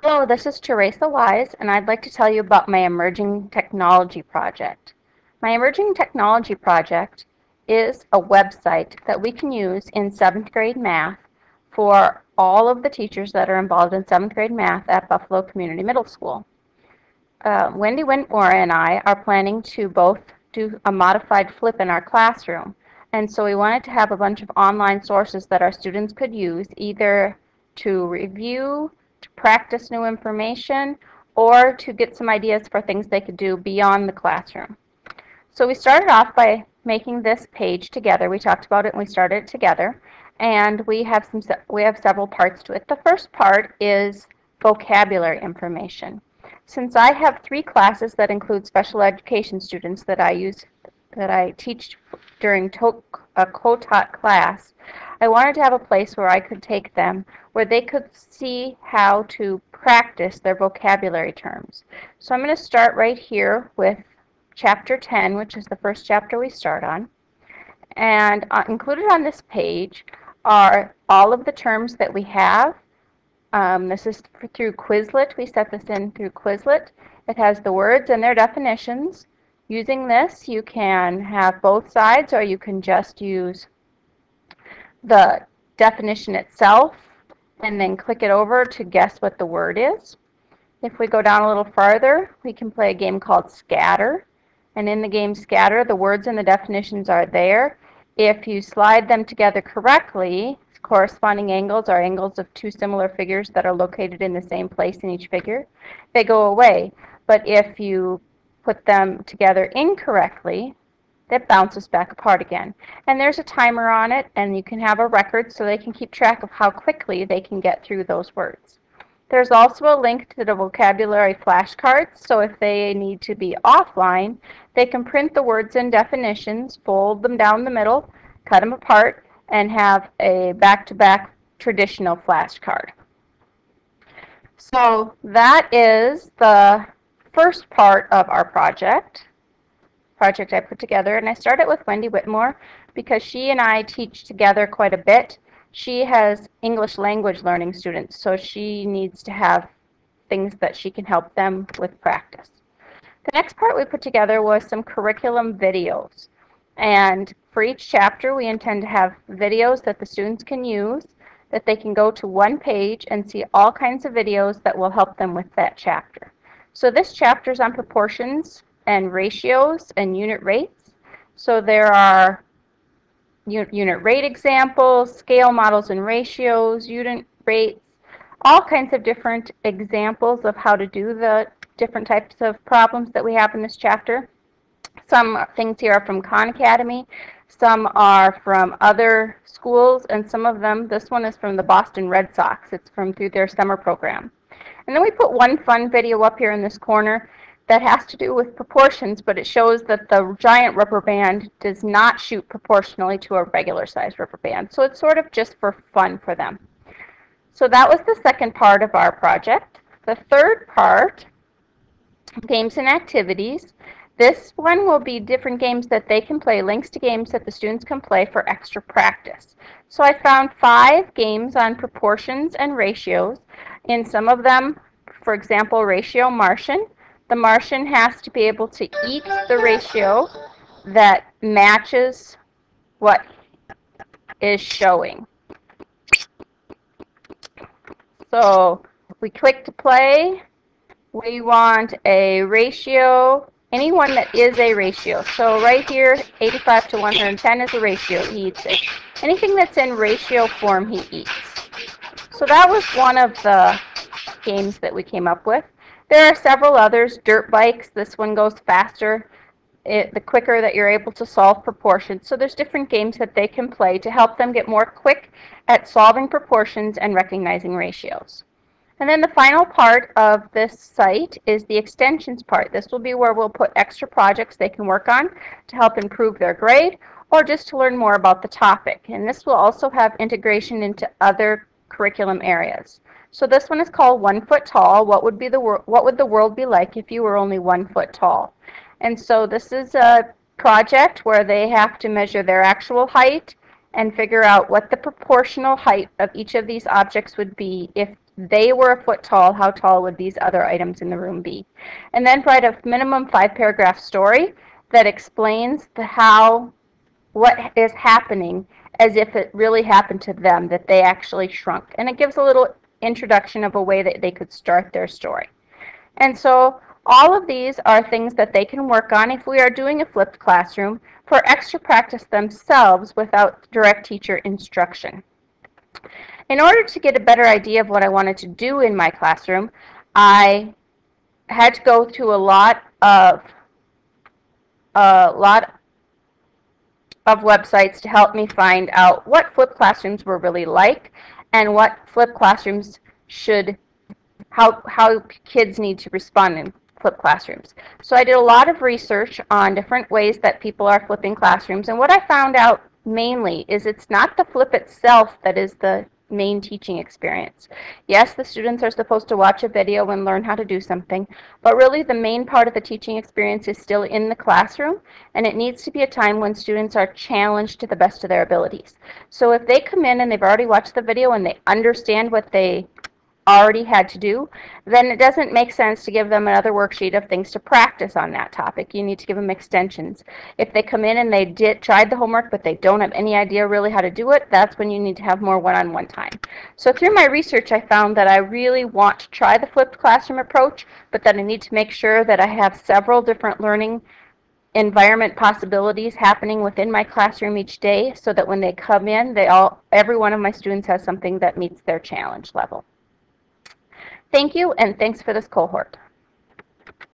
Hello, this is Teresa Wise, and I'd like to tell you about my Emerging Technology Project. My Emerging Technology Project is a website that we can use in 7th grade math for all of the teachers that are involved in 7th grade math at Buffalo Community Middle School. Wendy Wentmore and I are planning to both do a modified flip in our classroom, and so we wanted to have a bunch of online sources that our students could use either to review, to practice new information, or to get some ideas for things they could do beyond the classroom. So we started off by making this page together. We talked about it and we started it together, and we have several parts to it. The first part is vocabulary information. Since I have 3 classes that include special education students that I teach during a co-taught class, I wanted to have a place where I could take them where they could see how to practice their vocabulary terms. So I'm going to start right here with Chapter 10, which is the first chapter we start on. And included on this page are all of the terms that we have. This is through Quizlet. We set this in through Quizlet. It has the words and their definitions. Using this, you can have both sides, or you can just use the definition itself and then click it over to guess what the word is. If we go down a little farther, we can play a game called Scatter. And in the game Scatter, the words and the definitions are there. If you slide them together correctly, corresponding angles are angles of 2 similar figures that are located in the same place in each figure. They go away. But if you put them together incorrectly, that bounces back apart again. And there's a timer on it, and you can have a record so they can keep track of how quickly they can get through those words. There's also a link to the vocabulary flashcards, so if they need to be offline, they can print the words and definitions, fold them down the middle, cut them apart, and have a back-to-back traditional flashcard. So that is the first part of our project I put together, and I started with Wendy Whitmore because she and I teach together quite a bit. She has English language learning students, so she needs to have things that she can help them with practice. The next part we put together was some curriculum videos, and for each chapter we intend to have videos that the students can use, that they can go to one page and see all kinds of videos that will help them with that chapter. So this chapter is on proportions and ratios and unit rates. So there are unit rate examples, scale models and ratios, unit rates, all kinds of different examples of how to do the different types of problems that we have in this chapter. Some things here are from Khan Academy, some are from other schools, and some of them, this one is from the Boston Red Sox. It's from through their summer program. And then we put one fun video up here in this corner that has to do with proportions, but it shows that the giant rubber band does not shoot proportionally to a regular size rubber band. So it's sort of just for fun for them. So that was the second part of our project. The third part, games and activities. This one will be different games that they can play, links to games that the students can play for extra practice. So I found 5 games on proportions and ratios. In some of them, for example, Ratio Martian. The Martian has to be able to eat the ratio that matches what is showing. So we click to play. We want a ratio, any one that is a ratio. So right here, 85 to 110 is a ratio. He eats it. Anything that's in ratio form, he eats. So that was one of the games that we came up with. There are several others. Dirt bikes, this one goes faster the quicker that you're able to solve proportions. So there's different games that they can play to help them get more quick at solving proportions and recognizing ratios. And then the final part of this site is the extensions part. This will be where we'll put extra projects they can work on to help improve their grade or just to learn more about the topic. And this will also have integration into other curriculum areas. So this one is called 1 Foot Tall. What would the world be like if you were only 1 foot tall? And so this is a project where they have to measure their actual height and figure out what the proportional height of each of these objects would be if they were a foot tall, how tall would these other items in the room be? And then write a minimum 5-paragraph story that explains what is happening as if it really happened to them, that they actually shrunk. And it gives a little introduction of a way that they could start their story. And so all of these are things that they can work on if we are doing a flipped classroom for extra practice themselves without direct teacher instruction. In order to get a better idea of what I wanted to do in my classroom, I had to go through a lot of websites to help me find out what flipped classrooms were really like and what flipped classrooms how kids need to respond in flipped classrooms. So I did a lot of research on different ways that people are flipping classrooms, and what I found out mainly is it's not the flip itself that is the main teaching experience. Yes, the students are supposed to watch a video and learn how to do something, but really the main part of the teaching experience is still in the classroom, and it needs to be a time when students are challenged to the best of their abilities. So if they come in and they've already watched the video and they understand what they already had to do, then it doesn't make sense to give them another worksheet of things to practice on that topic. You need to give them extensions. If they come in and they tried the homework but they don't have any idea really how to do it, that's when you need to have more one-on-one time. So through my research, I found that I really want to try the flipped classroom approach, but that I need to make sure that I have several different learning environment possibilities happening within my classroom each day, so that when they come in, every one of my students has something that meets their challenge level. Thank you, and thanks for this cohort.